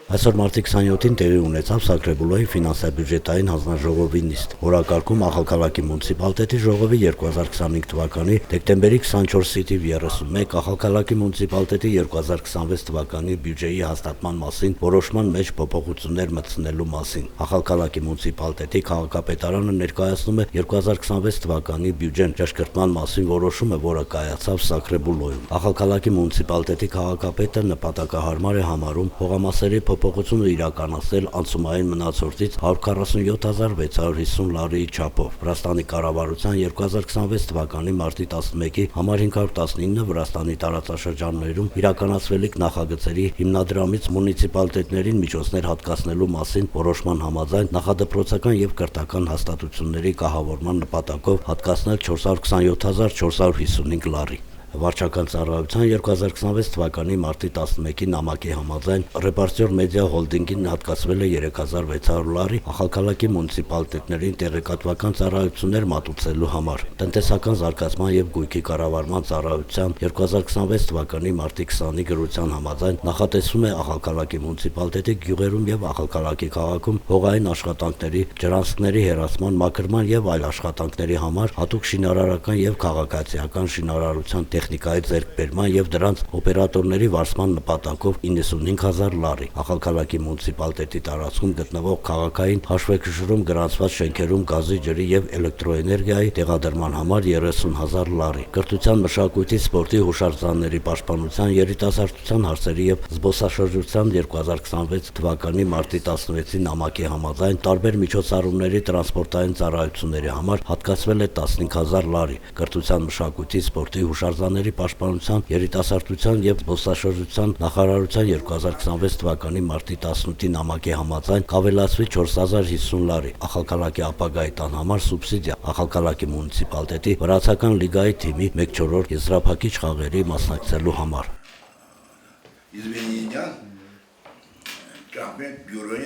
Այսօր մարտի 27-ին տեղի ունեցավ Սակրեբուլոյի ֆինանսա-բյուջետային հանձնաժողովի նիստ, որակարգում Ախալքալաքի մունիցիպալիտետի ժողովի 2025 թվականի դեկտեմբերի 24-ի թիվ 31 Ախալքալաքի մունիցիպալիտետի 2026 թվականի բյուջեի հաստատման մասին որոշման մեջ փոփոխություններ մտցնելու մասին։ Ախալքալաքի մունիցիպալիտետի քաղաքապետարանը ներկայացնում է 2026 թվականի բյուջեն ճշգրտման մասին որոշումը, որը կայացավ Սակրեբուլոյում։ Ախալքալաքի մունիցիպալիտետի քաղաքապետը նպատակահարմար է համարում հողամասերի փոփոխությունը իրականացնել անցումային մնացորդից 147,650 լարիի չափով։ Վրաստանի կառավարության 2026 թվականի մարտի 11-ի համար 519 Վրաստանի տարածաշրջաններում իրականացվելիք նախագծերի հիմնադրամից մունիցիպալիտետներին միջոցներ հատկացնելու մասին որոշման համաձայն նախադպրոցական եւ կրթական հաստատությունների կահավորման նպատակով հատկացնել 427,455 լարի։ Վարչական ծառայության 2026 թվականի մարտի 11-ի նամակի համաձայն Ռեպարտիոր մեդիա հոլդինգին հատկացվել է 3600 լարի Ախալքալաքի մունիցիպալիտետներին տեղեկատվական ծառայություններ մատուցելու համար։ Տնտեսական զարգացման եւ գույքի կառավարման ծառայության 2026 թվականի մարտի 20-ի գրության համաձայն նախատեսվում է Ախալքալաքի մունիցիպալիտետի գյուղերում եւ Ախալքալաքի քաղաքում հողային աշխատանքների, ջրանցքների հերացման, մաքրման եւ այլ աշխատանքների համար հատուկ շինարարական եւ քաղաքացիական շինարարության տեխնիկայի ձեռքբերման եւ դրանց օպերատորների վարձման նպատակով 95000 լարի, Ախալքալաքի մունիցիպալիտետի տարածքում գտնվող քաղաքային հաշվեկշռում գրանցված շենքերում գազի, ջրի եւ էլեկտրոէներգիայի տեղադրման համար 30000 լարի, կրթության, մշակույթի, սպորտի, հուշարձանների պաշտպանության, երիտասարդության հարցերի եւ զբոսաշրջության 2026 թվականի մարտի 16-ի նամակի համաձայն տարբեր միջոցառումների տրանսպորտային ծառայությունների համար հատկացվել է 15000 լարի, կրթության, մշակույթի, սպորտի, հուշարձանների պաշտպանության, երիտասարդության եւ զբոսաշրջության նախարարության 2026 թվականի մարտի 18-ի նամակի համաձայն կավելացվի 4050 լարի, Ախալքալաքի ապագայի տան համար սուբսիդիա, Ախալքալաքի մունիցիպալիտետի վրացական լիգայի թիմի 1/4 եզրափակիչ խաղերի մասնակցելու համար։